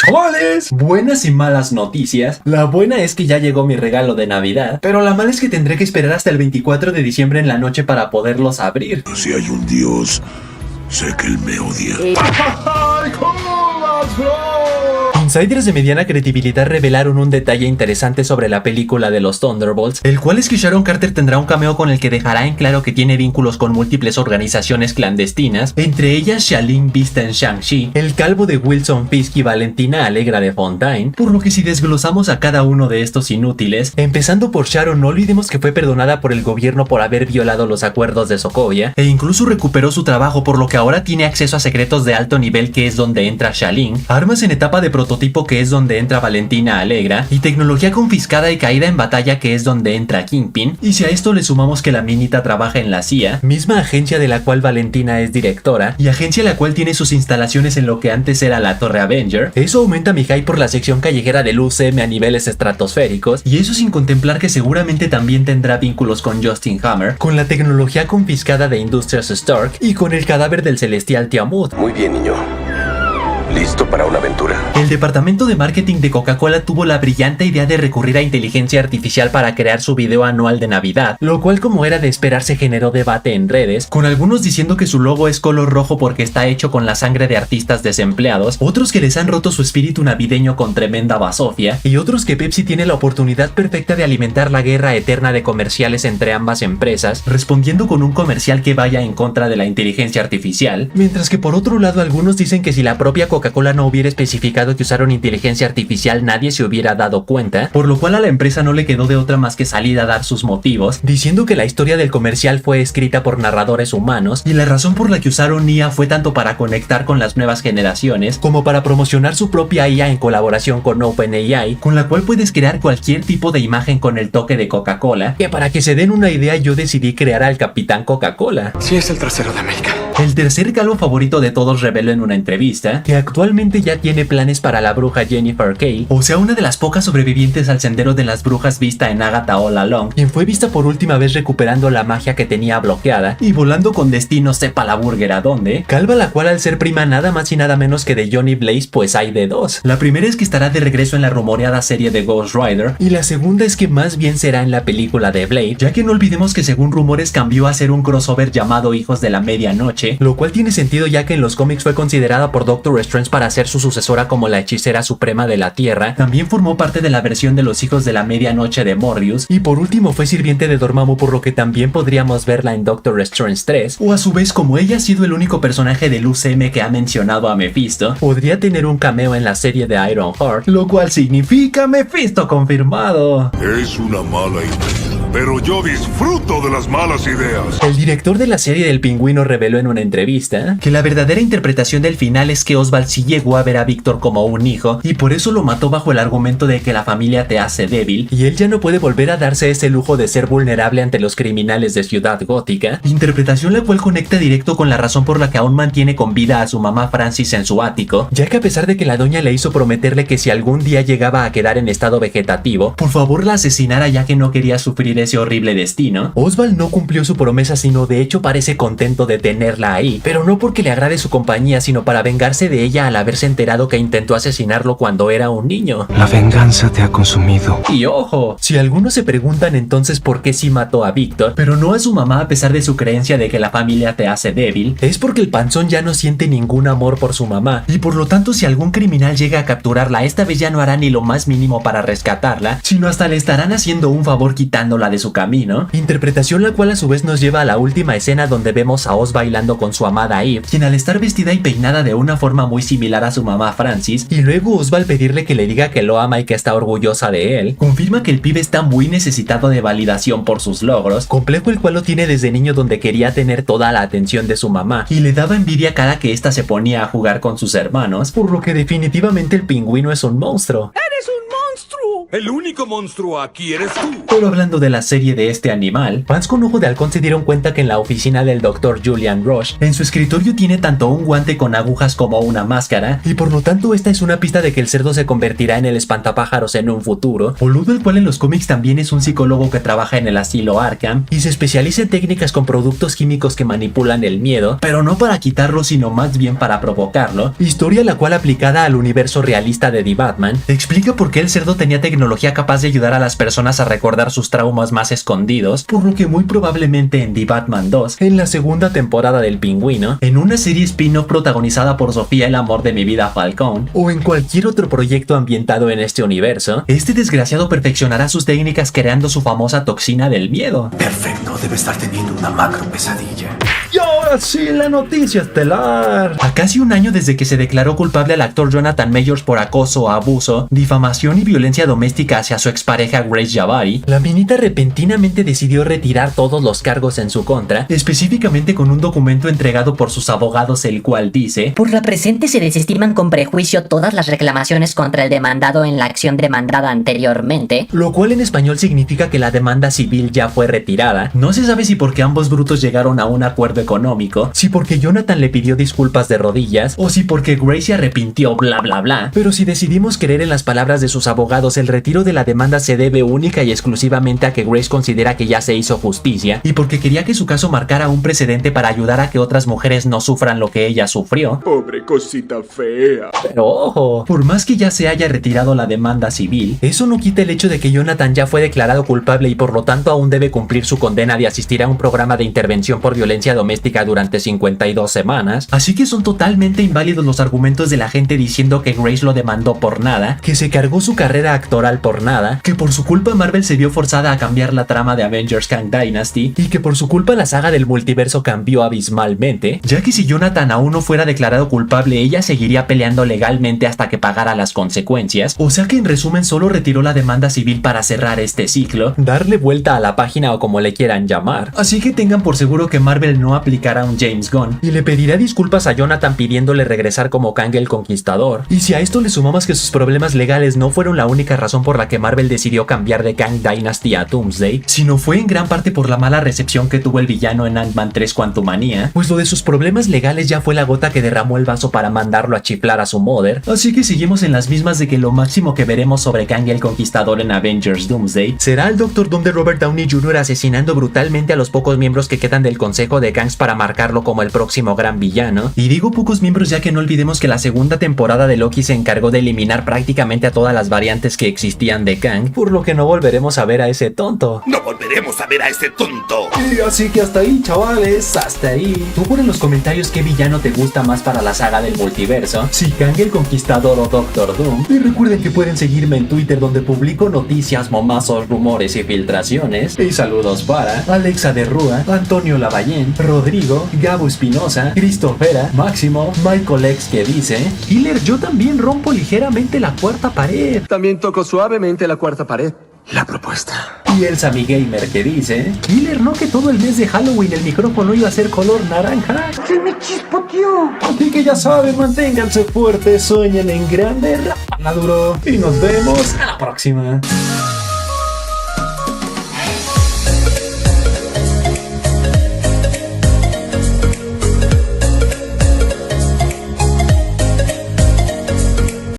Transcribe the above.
¡Chavales! Buenas y malas noticias. La buena es que ya llegó mi regalo de Navidad, pero la mala es que tendré que esperar hasta el 24 de diciembre en la noche para poderlos abrir. Si hay un Dios, sé que él me odia. Insiders de mediana credibilidad revelaron un detalle interesante sobre la película de los Thunderbolts, el cual es que Sharon Carter tendrá un cameo con el que dejará en claro que tiene vínculos con múltiples organizaciones clandestinas, entre ellas Xialing vista en Shang-Chi, el calvo de Wilson Fisk y Valentina Allegra de Fontaine, por lo que si desglosamos a cada uno de estos inútiles, empezando por Sharon, no olvidemos que fue perdonada por el gobierno por haber violado los acuerdos de Sokovia, e incluso recuperó su trabajo, por lo que ahora tiene acceso a secretos de alto nivel, que es donde entra Xialing, armas en etapa de prototipo, que es donde entra Valentina Allegra, y tecnología confiscada y caída en batalla, que es donde entra Kingpin. Y si a esto le sumamos que la minita trabaja en la CIA, misma agencia de la cual Valentina es directora, y agencia la cual tiene sus instalaciones en lo que antes era la Torre Avenger, eso aumenta mi hype por la sección callejera del UCM a niveles estratosféricos, y eso sin contemplar que seguramente también tendrá vínculos con Justin Hammer, con la tecnología confiscada de Industrias Stark y con el cadáver del celestial Tiamut. Muy bien, niño. ¿Listo para una aventura? El departamento de marketing de Coca-Cola tuvo la brillante idea de recurrir a inteligencia artificial para crear su video anual de Navidad, lo cual, como era de esperarse, generó debate en redes, con algunos diciendo que su logo es color rojo porque está hecho con la sangre de artistas desempleados, otros que les han roto su espíritu navideño con tremenda basofia, y otros que Pepsi tiene la oportunidad perfecta de alimentar la guerra eterna de comerciales entre ambas empresas, respondiendo con un comercial que vaya en contra de la inteligencia artificial, mientras que por otro lado algunos dicen que si la propia Coca-Cola no hubiera especificado que usaron inteligencia artificial, nadie se hubiera dado cuenta, por lo cual a la empresa no le quedó de otra más que salir a dar sus motivos, diciendo que la historia del comercial fue escrita por narradores humanos y la razón por la que usaron IA fue tanto para conectar con las nuevas generaciones como para promocionar su propia IA en colaboración con OpenAI, con la cual puedes crear cualquier tipo de imagen con el toque de Coca-Cola, que para que se den una idea yo decidí crear al Capitán Coca-Cola. Sí, es el trasero de América. El tercer calvo favorito de todos reveló en una entrevista que actualmente ya tiene planes para la bruja Jennifer Kale, o sea, una de las pocas sobrevivientes al sendero de las brujas vista en Agatha All Along, quien fue vista por última vez recuperando la magia que tenía bloqueada y volando con destino sepa la burger a dónde, calva la cual al ser prima nada más y nada menos que de Johnny Blaze, pues hay de dos. La primera es que estará de regreso en la rumoreada serie de Ghost Rider, y la segunda es que más bien será en la película de Blade, ya que no olvidemos que según rumores cambió a ser un crossover llamado Hijos de la Medianoche, lo cual tiene sentido ya que en los cómics fue considerada por Doctor Strange para ser su sucesora como la hechicera suprema de la Tierra, también formó parte de la versión de los Hijos de la Medianoche de Morbius, y por último fue sirviente de Dormammu, por lo que también podríamos verla en Doctor Strange 3, o a su vez, como ella ha sido el único personaje del UCM que ha mencionado a Mephisto, podría tener un cameo en la serie de Ironheart, lo cual significa Mephisto confirmado. Es una mala idea, pero yo disfruto de las malas ideas. El director de la serie del Pingüino reveló en una entrevista que la verdadera interpretación del final es que Oswald sí llegó a ver a Víctor como un hijo y por eso lo mató bajo el argumento de que la familia te hace débil y él ya no puede volver a darse ese lujo de ser vulnerable ante los criminales de Ciudad Gótica, interpretación la cual conecta directo con la razón por la que aún mantiene con vida a su mamá Francis en su ático, ya que a pesar de que la doña le hizo prometerle que si algún día llegaba a quedar en estado vegetativo, por favor la asesinara ya que no quería sufrir ese horrible destino, Oswald no cumplió su promesa, sino de hecho parece contento de tenerla ahí, pero no porque le agrade su compañía, sino para vengarse de ella al haberse enterado que intentó asesinarlo cuando era un niño. La venganza te ha consumido. Y ojo, si algunos se preguntan entonces por qué sí mató a Víctor, pero no a su mamá a pesar de su creencia de que la familia te hace débil, es porque el panzón ya no siente ningún amor por su mamá, y por lo tanto si algún criminal llega a capturarla, esta vez ya no hará ni lo más mínimo para rescatarla, sino hasta le estarán haciendo un favor quitándola de su camino, interpretación la cual a su vez nos lleva a la última escena donde vemos a Oz bailando con su amada Eve, quien al estar vestida y peinada de una forma muy similar a su mamá Francis, y luego Oswald pedirle que le diga que lo ama y que está orgullosa de él, confirma que el pibe está muy necesitado de validación por sus logros, complejo el cual lo tiene desde niño donde quería tener toda la atención de su mamá, y le daba envidia cada que ésta se ponía a jugar con sus hermanos, por lo que definitivamente el pingüino es un monstruo. ¡Eres un monstruo! El único monstruo aquí eres tú. Pero hablando de la serie de este animal, fans con ojo de halcón se dieron cuenta que en la oficina del Dr. Julian Rush, en su escritorio tiene tanto un guante con agujas como una máscara, y por lo tanto esta es una pista de que el cerdo se convertirá en el espantapájaros en un futuro, boludo el cual en los cómics también es un psicólogo que trabaja en el asilo Arkham, y se especializa en técnicas con productos químicos que manipulan el miedo, pero no para quitarlo sino más bien para provocarlo, historia la cual aplicada al universo realista de The Batman, explica por qué el cerdo tenía tecnología capaz de ayudar a las personas a recordar sus traumas más escondidos, por lo que muy probablemente en The Batman 2, en la segunda temporada del Pingüino, en una serie spin-off protagonizada por Sofía el amor de mi vida Falcón, o en cualquier otro proyecto ambientado en este universo, este desgraciado perfeccionará sus técnicas creando su famosa toxina del miedo. Perfecto, debe estar teniendo una macro pesadilla. Y ahora sí, la noticia estelar. A casi un año desde que se declaró culpable al actor Jonathan Majors por acoso, abuso, difamación y violencia doméstica hacia su expareja Grace Jabbari, la minita repentinamente decidió retirar todos los cargos en su contra, específicamente con un documento entregado por sus abogados el cual dice: por la presente se desestiman con prejuicio todas las reclamaciones contra el demandado en la acción demandada anteriormente, lo cual en español significa que la demanda civil ya fue retirada. No se sabe si porque ambos brutos llegaron a un acuerdo económico, si porque Jonathan le pidió disculpas de rodillas, o si porque Grace se arrepintió, bla bla bla. Pero si decidimos creer en las palabras de sus abogados, el retiro de la demanda se debe única y exclusivamente a que Grace considera que ya se hizo justicia, y porque quería que su caso marcara un precedente para ayudar a que otras mujeres no sufran lo que ella sufrió. Pobre cosita fea. Pero ojo, por más que ya se haya retirado la demanda civil, eso no quita el hecho de que Jonathan ya fue declarado culpable y por lo tanto aún debe cumplir su condena de asistir a un programa de intervención por violencia doméstica durante 52 semanas, así que son totalmente inválidos los argumentos de la gente diciendo que Grace lo demandó por nada, que se cargó su carrera actoral por nada, que por su culpa Marvel se vio forzada a cambiar la trama de Avengers Kang Dynasty, y que por su culpa la saga del multiverso cambió abismalmente, ya que si Jonathan aún no fuera declarado culpable, ella seguiría peleando legalmente hasta que pagara las consecuencias, o sea que en resumen solo retiró la demanda civil para cerrar este ciclo, darle vuelta a la página o como le quieran llamar, así que tengan por seguro que Marvel no aplicará un James Gunn y le pedirá disculpas a Jonathan pidiéndole regresar como Kang el Conquistador. Y si a esto le sumamos que sus problemas legales no fueron la única razón por la que Marvel decidió cambiar de Kang Dynasty a Doomsday, sino fue en gran parte por la mala recepción que tuvo el villano en Ant-Man 3 Quantumania, pues lo de sus problemas legales ya fue la gota que derramó el vaso para mandarlo a chiflar a su mother, así que seguimos en las mismas de que lo máximo que veremos sobre Kang el Conquistador en Avengers Doomsday será el Doctor Doom de Robert Downey Jr. asesinando brutalmente a los pocos miembros que quedan del Consejo de Kangs para marcarlo como el próximo gran villano. Y digo pocos miembros ya que no olvidemos que la segunda temporada de Loki se encargó de eliminar prácticamente a todas las variantes que existían de Kang, por lo que no volveremos a ver a ese tonto. No volveremos a ver a ese tonto. Y así que hasta ahí, chavales, hasta ahí. Tú pon en los comentarios qué villano te gusta más para la saga del multiverso, si Kang el Conquistador o Doctor Doom. Y recuerden que pueden seguirme en Twitter donde publico noticias, momazos, rumores y filtraciones. Y saludos para Alexa de Rúa, Antonio Lavallén, Rodrigo, Gabo Espinosa, Cristofera, Máximo, Michael X que dice: Killer, yo también rompo ligeramente la cuarta pared. También toco suavemente la cuarta pared. La propuesta. Y el Sammy Gamer que dice: Killer, ¿no que todo el mes de Halloween el micrófono iba a ser color naranja? ¡Se me chispoteó! Así que ya saben, manténganse fuertes, sueñen en grande, maduro, y nos vemos a la próxima.